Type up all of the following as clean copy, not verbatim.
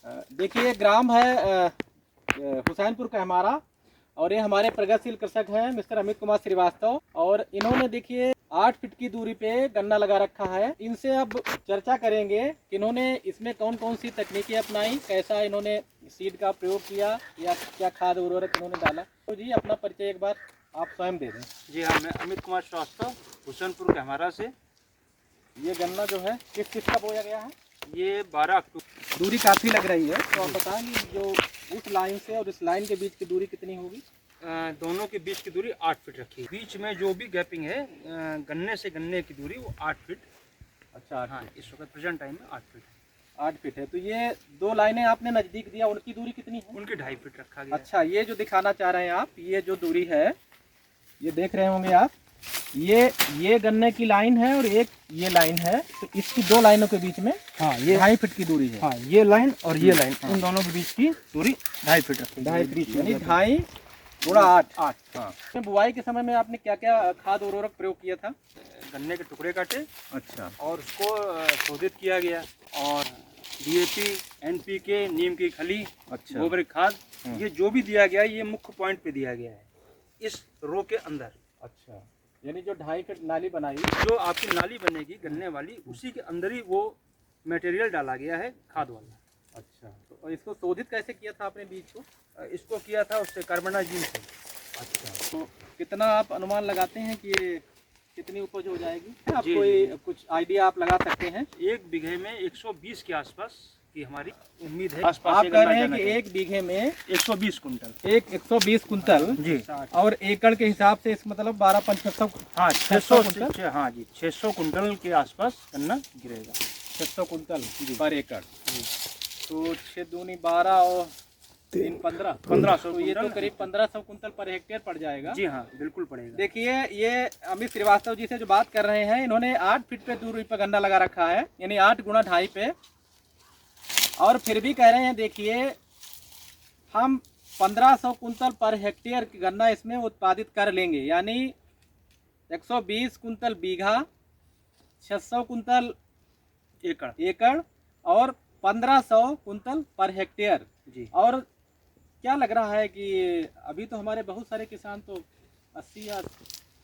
देखिए ग्राम है हुसैनपुर का हमारा, और ये हमारे प्रगतिशील कृषक हैं मिस्टर अमित कुमार श्रीवास्तव। और इन्होंने देखिए 8 फीट की दूरी पे गन्ना लगा रखा है। इनसे अब चर्चा करेंगे कि इन्होंने इसमें कौन कौन सी तकनीकें अपनाई, कैसा इन्होंने सीड का प्रयोग किया या क्या खाद उर्वरक इन्होंने डाला। तो जी अपना परिचय एक बार आप स्वयं दे दें। जी हाँ, मैं अमित कुमार श्रीवास्तव हुसैनपुर के हमारा से। ये गन्ना जो है किस किस का बोया गया है? ये 12 अक्टूबर। दूरी काफ़ी लग रही है, तो आप बताएंगे जो उस लाइन से और इस लाइन के बीच की दूरी कितनी होगी? दोनों के बीच की दूरी 8 फीट रखी है। बीच में जो भी गैपिंग है गन्ने से गन्ने की दूरी वो 8 फीट। अच्छा, हाँ, इस वक्त प्रेजेंट टाइम में 8 फीट है। 8 फीट है। तो ये 2 लाइनें आपने नज़दीक दिया, उनकी दूरी कितनी है? उनकी 2.5 फीट रखा गया। अच्छा, ये जो दिखाना चाह रहे हैं आप, ये जो दूरी है, ये देख रहे होंगे आप, ये गन्ने की लाइन है और एक ये लाइन है, तो इसकी 2 लाइनों के बीच में हाँ, ये 2.5 फीट की दूरी है। हाँ, ये लाइन और ये लाइन, हाँ। इन दोनों के बीच की दूरी 2.5 फीट रखी है। 2.5 फीट यानी 2.5 गुणा 8। हाँ। इसमें बुआई के समय में आपने क्या क्या खाद उर्वरक प्रयोग किया था? गन्ने के टुकड़े काटे अच्छा, और उसको शोधित किया गया, और DAP, NPK, नीम की खली, अच्छा, गोबर खाद, ये जो भी दिया गया है ये मुख्य पॉइंट पे दिया गया है इस रो के अंदर। अच्छा, यानी जो 2.5 फीट नाली बनाई, जो आपकी नाली बनेगी गन्ने वाली, उसी के अंदर ही वो मटेरियल डाला गया है खाद वाला। अच्छा, तो और इसको शोधित कैसे किया था आपने बीज को? इसको किया था उससे कार्बोनाजिन से। अच्छा, तो कितना आप अनुमान लगाते हैं कि ये कितनी उपज हो जाएगी? आप जी, कोई जी। कुछ आइडिया आप लगा सकते हैं? 1 बीघे में 120 के आसपास की हमारी उम्मीद है। आप कह रहे हैं कि 1 बीघे में 120 कुंटल। 120 कुंतल जी। और एकड़ के हिसाब से इस मतलब 12-500 हाँ, 600 कुंटल। हाँ जी, 600 कुंटल के आसपास गन्ना गिरेगा। 600 कुंतल पर एकड़। तो 6 दूनी 12 और 3 15 1500 तो ये तो कुंटल। करीब 1500 कुंतल पर हेक्टेयर पड़ जाएगा। जी हाँ, बिल्कुल पड़ेगा। देखिए ये अमित श्रीवास्तव जी से जो बात कर रहे हैं, इन्होंने 8 फीट पे दूरी पे गन्ना लगा रखा है, यानी 8 गुणा 2.5 पे, और फिर भी कह रहे हैं देखिए हम 1500 कुंतल पर हेक्टेयर की गन्ना इसमें उत्पादित कर लेंगे, यानी 120 कुंतल बीघा, 600 कुंतल एकड़ और 1500 कुंतल पर हेक्टेयर जी। और क्या लग रहा है कि अभी तो हमारे बहुत सारे किसान तो 80 या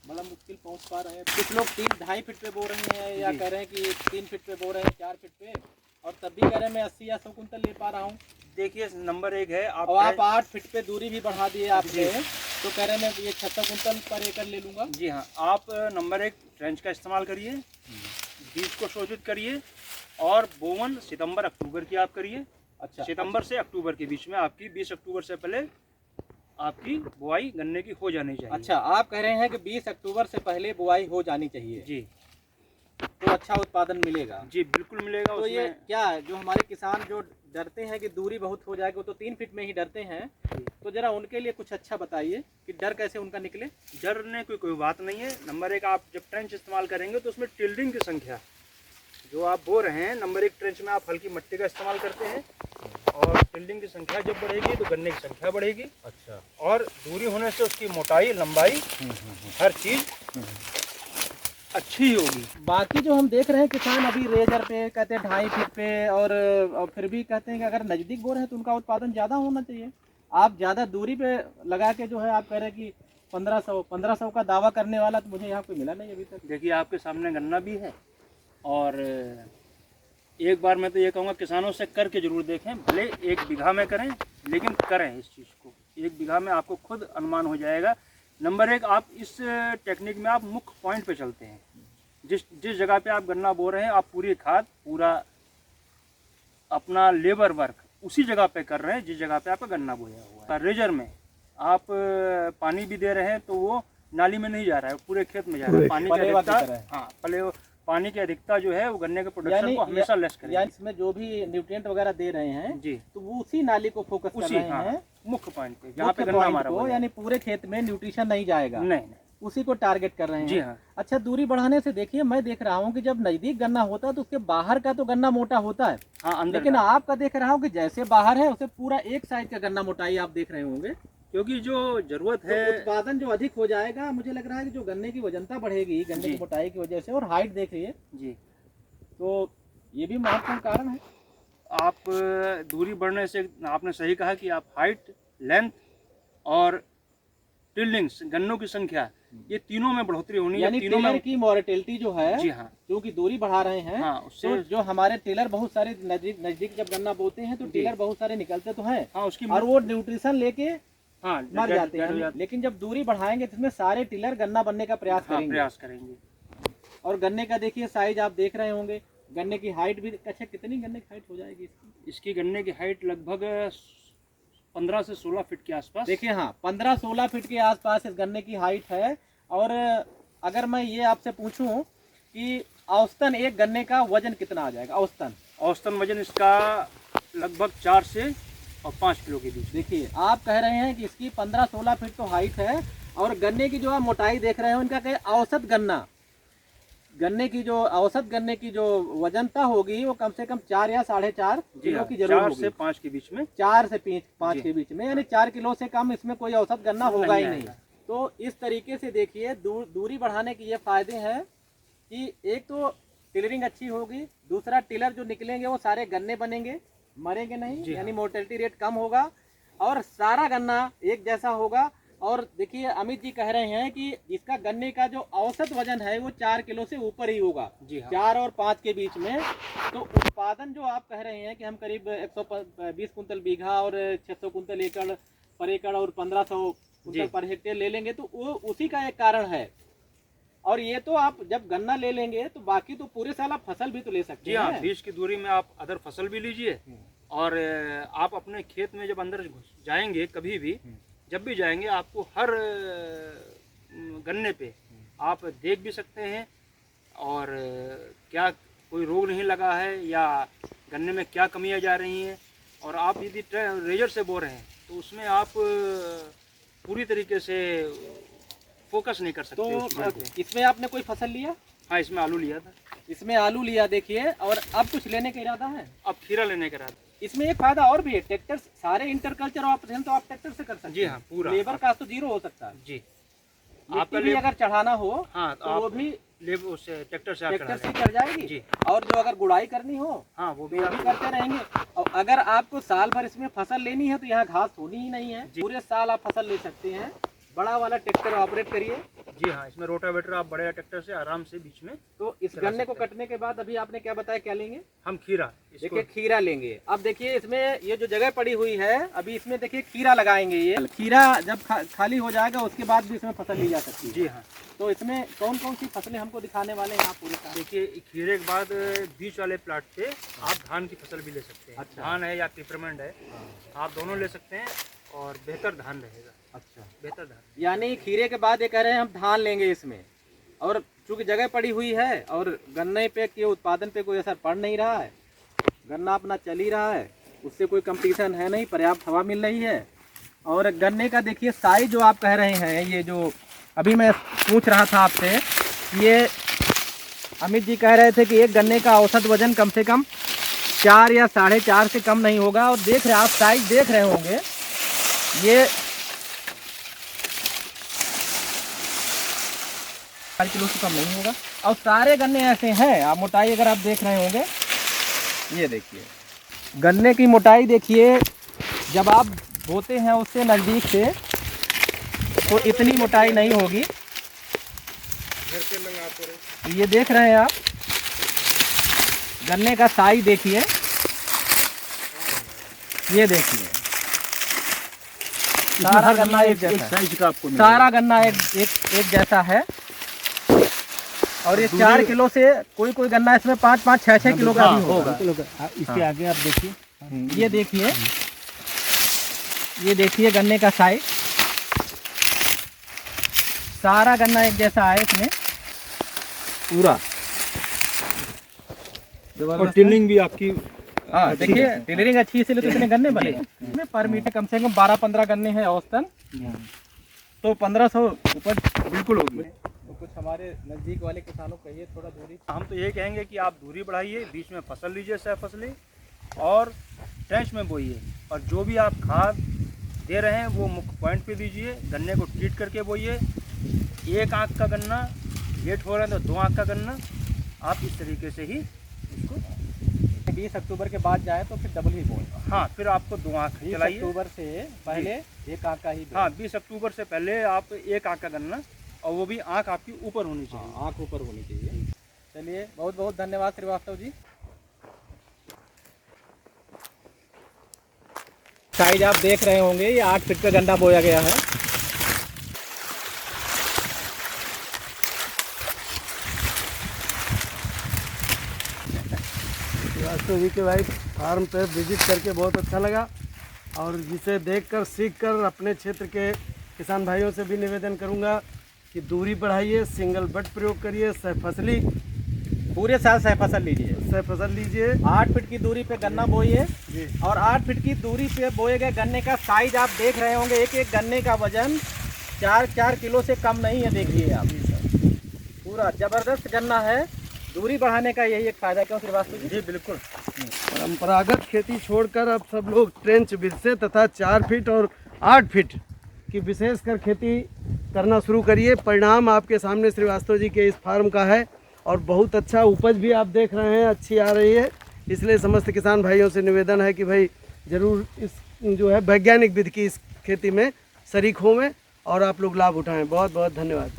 बड़ा मुश्किल पहुंच पा रहे हैं। कुछ लोग 3-2.5 फीट पे बो रहे हैं, या कह रहे हैं कि 3 फीट पे बो रहे हैं, 4 फीट पे, और तब भी कह रहे हैं मैं 80 या 100 कुंतल ले पा रहा हूँ। देखिए नंबर 1 है, और आप 8 फीट पे दूरी भी बढ़ा दिए आपने, तो कह रहे हैं मैं ये 600 कुंतल पर एकड़ ले लूँगा। जी हाँ, आप नंबर 1 ट्रेंच का इस्तेमाल करिए, बीज को शोधित करिए, और बोवन सितंबर अक्टूबर की आप करिए। अच्छा, सितंबर से अक्टूबर के बीच में आपकी 20 अक्टूबर से पहले आपकी बुआई गन्ने की हो जानी चाहिए। अच्छा, आप कह रहे हैं कि 20 अक्टूबर से पहले बुआई हो जानी चाहिए। जी, तो अच्छा उत्पादन मिलेगा। जी बिल्कुल मिलेगा। तो ये उसमें क्या है जो हमारे किसान जो डरते हैं कि दूरी बहुत हो जाएगी, वो तो 3 फीट में ही डरते हैं, तो जरा उनके लिए कुछ अच्छा बताइए कि डर कैसे उनका निकले। डरने की कोई बात नहीं है। नंबर 1 आप जब ट्रेंच इस्तेमाल करेंगे तो उसमें टिल्डिंग की संख्या जो आप बो रहे हैं, नंबर 1 ट्रेंच में आप हल्की मिट्टी का इस्तेमाल करते हैं, और टिल्डिंग की संख्या जब बढ़ेगी तो गन्ने की संख्या बढ़ेगी। अच्छा, और दूरी होने से उसकी मोटाई, लंबाई, हर चीज अच्छी होगी। बाकी जो हम देख रहे हैं किसान अभी रेजर पे कहते हैं 2.5 फीट पे, और फिर भी कहते हैं कि अगर नज़दीक बो रहे हैं तो उनका उत्पादन ज़्यादा होना चाहिए। आप ज़्यादा दूरी पे लगा के जो है आप कह रहे हैं कि 1500 का दावा करने वाला तो मुझे यहाँ कोई मिला नहीं अभी तक। देखिए आपके सामने गन्ना भी है, और एक बार मैं तो ये कहूँगा किसानों से करके जरूर देखें, भले 1 बीघा में करें, लेकिन करें इस चीज़ को। 1 बीघा में आपको खुद अनुमान हो जाएगा। नंबर 1 आप इस टेक्निक में आप मुख्य पॉइंट पे चलते हैं। जिस जगह पे आप गन्ना बो रहे हैं, आप पूरी खाद, पूरा अपना लेबर वर्क उसी जगह पे कर रहे हैं जिस जगह पे आपका गन्ना बोया हुआ है। रेजर में आप पानी भी दे रहे हैं तो वो नाली में नहीं जा रहा है, पूरे खेत में जा रहा है। पानी की अधिकता, हाँ, पानी की अधिकता जो है वो गन्ने के प्रोडक्शन को हमेशा लेस करेगी। यानी इसमें जो भी न्यूट्रिएंट वगैरह दे रहे हैं जी, तो वो उसी नाली को फोकस कर रहे हैं, मुख्य पॉइंट पे जहाँ पे गन्ना हमारा को, यानी पूरे खेत में न्यूट्रिशन नहीं जाएगा। नहीं, उसी को टारगेट कर रहे हैं। जी हाँ। अच्छा, दूरी बढ़ाने से देखिए मैं देख रहा हूँ कि जब नजदीक गन्ना होता है तो उसके बाहर का तो गन्ना मोटा होता है, हाँ, अंदर लेकिन आपका देख रहा हूँ कि जैसे बाहर है उसे पूरा एक साइड का गन्ना मोटाई आप देख रहे होंगे, क्योंकि जो जरूरत है, तो उत्पादन जो अधिक हो जाएगा। मुझे लग रहा है कि जो गन्ने की वजनता बढ़ेगी गन्ने की मोटाई की वजह से, और हाइट देखिए जी, तो ये भी महत्वपूर्ण कारण है। आप दूरी बढ़ने से, आपने सही कहा कि आप हाइट, लेंथ और टिल्डिंग्स, गन्नों की संख्या, ये तीनों में बढ़ोतरी होनी है। यानी तीनों टिलर में की मोर्टेलिटी जो है, जी हाँ, क्योंकि दूरी बढ़ा रहे हैं, हाँ उससे तो जो हमारे टिलर बहुत सारे नजदीक जब गन्ना बोते हैं तो टिलर बहुत सारे निकलते तो हैं, हाँ उसकी और वो न्यूट्रिशन लेके हाँ मर जाते हैं। लेकिन जब दूरी बढ़ाएंगे तो इसमें सारे टिलर गन्ना बनने का प्रयास करेंगे। और गन्ने का देखिए साइज आप देख रहे होंगे, गन्ने की हाइट भी, अच्छा कितनी गन्ने की हाइट हो जाएगी इसकी गन्ने की हाइट लगभग 15 से 16 फीट के आसपास। देखिए हाँ, 15-16 फीट के आसपास इस गन्ने की हाइट है। और अगर मैं ये आपसे पूछूं कि औसतन एक गन्ने का वजन कितना आ जाएगा? औसतन वजन इसका लगभग 4 से और 5 किलो के बीच। देखिए आप कह रहे हैं कि इसकी 15-16 फीट तो हाइट है, और गन्ने की जो आप मोटाई देख रहे हैं उनका कहे औसत गन्ने की जो वजनता होगी वो कम से कम 4 या 4.5 किलो की जरूर होगी। 4 से 5 के बीच में, 4 से 5 के बीच में, यानी 4 किलो से कम इसमें कोई औसत गन्ना होगा ही नहीं। तो इस तरीके से देखिए दूरी बढ़ाने के ये फायदे हैं कि एक तो टिलरिंग अच्छी होगी, दूसरा टिलर जो निकलेंगे वो सारे गन्ने बनेंगे, मरेंगे नहीं, यानी मोर्टेलिटी रेट कम होगा, और सारा गन्ना एक जैसा होगा। और देखिए अमित जी कह रहे हैं कि इसका गन्ने का जो औसत वजन है वो 4 किलो से ऊपर ही होगा, 4 और 5 के बीच में। तो उत्पादन जो आप कह रहे हैं कि हम करीब 120 कुंतल बीघा और 600 कुंतल एकड़ पर एकड़ और 1500 कुंतल पर हेक्टेयर ले लेंगे, तो वो उसी का एक कारण है। और ये तो आप जब गन्ना ले लेंगे तो बाकी तो पूरे साल आप फसल भी तो ले सकते हैं। जी हाँ, बीच की दूरी में आप अदर फसल भी लीजिए, और आप अपने खेत में जब अंदर जाएंगे, कभी भी जब भी जाएंगे, आपको हर गन्ने पे आप देख भी सकते हैं और क्या कोई रोग नहीं लगा है या गन्ने में क्या कमियां जा रही हैं। और आप यदि रेजर से बो रहे हैं तो उसमें आप पूरी तरीके से फोकस नहीं कर सकते। तो इसमें आपने कोई फसल लिया? हाँ, इसमें आलू लिया था। इसमें आलू लिया, देखिए। और अब कुछ लेने का इरादा है? अब खीरा लेने का इरादा। इसमें एक फायदा और भी है, ट्रैक्टर, सारे इंटरकल्चर ऑपरेशन तो आप ट्रैक्टर से कर सकते हैं। जी हाँ, पूरा लेबर का तो 0 हो सकता है जी। आपका भी अगर चढ़ाना हो, हाँ, तो वो भी ट्रैक्टर से कर जाएगी जी। और जो अगर गुड़ाई करनी हो, हाँ, वो भी करते रहेंगे। और अगर आपको साल भर इसमें फसल लेनी है तो यहाँ घास होनी ही नहीं है, पूरे साल आप फसल ले सकते हैं। बड़ा वाला ट्रैक्टर ऑपरेट करिए। जी हाँ, इसमें रोटावेटर आप बड़े ट्रैक्टर से आराम से बीच में। तो इस गन्ने को कटने के बाद अभी आपने क्या बताया, क्या लेंगे? हम खीरा, देखिए खीरा लेंगे। अब देखिए इसमें ये जो जगह पड़ी हुई है, अभी इसमें देखिए खीरा लगाएंगे। ये खीरा जब खाली हो जाएगा उसके बाद भी इसमें फसल ली जा सकती है। जी हाँ। तो इसमें कौन कौन सी फसलें हमको दिखाने वाले हैं आप पूरे? देखिए खीरे के बाद बीच वाले प्लाट पे आप धान की फसल भी ले सकते हैं। अच्छा। धान है या पिपरमेंट है, आप दोनों ले सकते हैं, और बेहतर धान रहेगा। अच्छा, बेहतर धान। यानी खीरे के बाद ये कह रहे हैं हम धान लेंगे इसमें। और चूंकि जगह पड़ी हुई है और गन्ने पे के उत्पादन पे कोई असर पड़ नहीं रहा है, गन्ना अपना चल ही रहा है, उससे कोई कंपटीशन है नहीं, पर्याप्त हवा मिल रही है। और गन्ने का देखिए साइज जो आप कह रहे हैं, ये जो अभी मैं पूछ रहा था आपसे, ये अमित जी कह रहे थे कि एक गन्ने का औसत वजन कम से कम 4 या 4.5 से कम नहीं होगा। और देख रहे, आप साइज देख रहे होंगे, ये 4 किलो से कम नहीं होगा। और सारे गन्ने ऐसे हैं, आप मोटाई अगर आप देख रहे होंगे, ये देखिए गन्ने की मोटाई देखिए, जब आप बोते हैं उससे नज़दीक से तो इतनी मोटाई नहीं होगी। ये देख रहे हैं आप, गन्ने का साइज देखिए, ये देखिए सारा गन्ना एक जैसा साइज का आपको सारा गन्ना एक जैसा है। और ये 4 किलो से कोई गन्ना इसमें 5-5, 6-6 किलो का भी होगा। इसके आगे आप देखिए, ये देखिए गन्ने का साइज, सारा गन्ना एक जैसा है इसमें पूरा। और टिलिंग भी आपकी, हाँ देखिए टिलरिंग अच्छी, इसलिए तो इतने गन्ने बने। इसमें पर मीटर कम से कम 12-15 गन्ने हैं औसतन, तो 1500 उपज बिल्कुल होगी। तो कुछ हमारे नज़दीक वाले किसानों को कहिए थोड़ा दूरी। हम तो ये कहेंगे कि आप दूरी बढ़ाइए, बीच में फसल लीजिए, सह फसलें, और ट्रेंच में बोइए। और जो भी आप खाद दे रहे हैं वो मुख्य पॉइंट पे दीजिए। गन्ने को ट्रीट करके बोइए। 1 आंख का गन्ना लेट हो रहा है तो 2 आंख का गन्ना, आप इस तरीके से ही उसको 20 अक्टूबर के बाद जाए तो फिर डबल ही बोए। हाँ, फिर आपको 2 आँख 20 चलाइए। अक्टूबर से पहले एक आँख का ही बोए। हाँ, 20 अक्टूबर से पहले आप एक आँख का गन्ना, और वो भी आँख आपकी ऊपर होनी चाहिए। हाँ, आँख ऊपर होनी चाहिए। चलिए, बहुत बहुत धन्यवाद श्रीवास्तव जी। साइज आप देख रहे होंगे, ये 8 फीट का गन्ना बोया गया है। श्रीवास्तव जी के भाई फार्म पे विजिट करके बहुत अच्छा लगा, और जिसे देखकर सीखकर अपने क्षेत्र के किसान भाइयों से भी निवेदन करूंगा कि दूरी बढ़ाइए, सिंगल बट प्रयोग करिए, सहफसली पूरे साल सहफसल लीजिए। सहफसल लीजिए। 8 फीट की दूरी पे गन्ना बोइए, जी। और 8 फीट की दूरी पे बोए गए गन्ने का साइज आप देख रहे होंगे, एक एक गन्ने का वजन 4-4 किलो से कम नहीं है। देखिए आप, पूरा जबरदस्त गन्ना है। दूरी बढ़ाने का यही एक फायदा। क्यों श्रीवास्तव जी? जी बिल्कुल। परंपरागत खेती छोड़कर अब सब लोग ट्रेंच विधि तथा 4 फीट और 8 फीट की विशेषकर खेती करना शुरू करिए। परिणाम आपके सामने श्रीवास्तव जी के इस फार्म का है, और बहुत अच्छा उपज भी आप देख रहे हैं, अच्छी आ रही है। इसलिए समस्त किसान भाइयों से निवेदन है कि भाई ज़रूर इस जो है वैज्ञानिक विधि की इस खेती में शरीक हों और आप लोग लाभ उठाएं। बहुत बहुत धन्यवाद।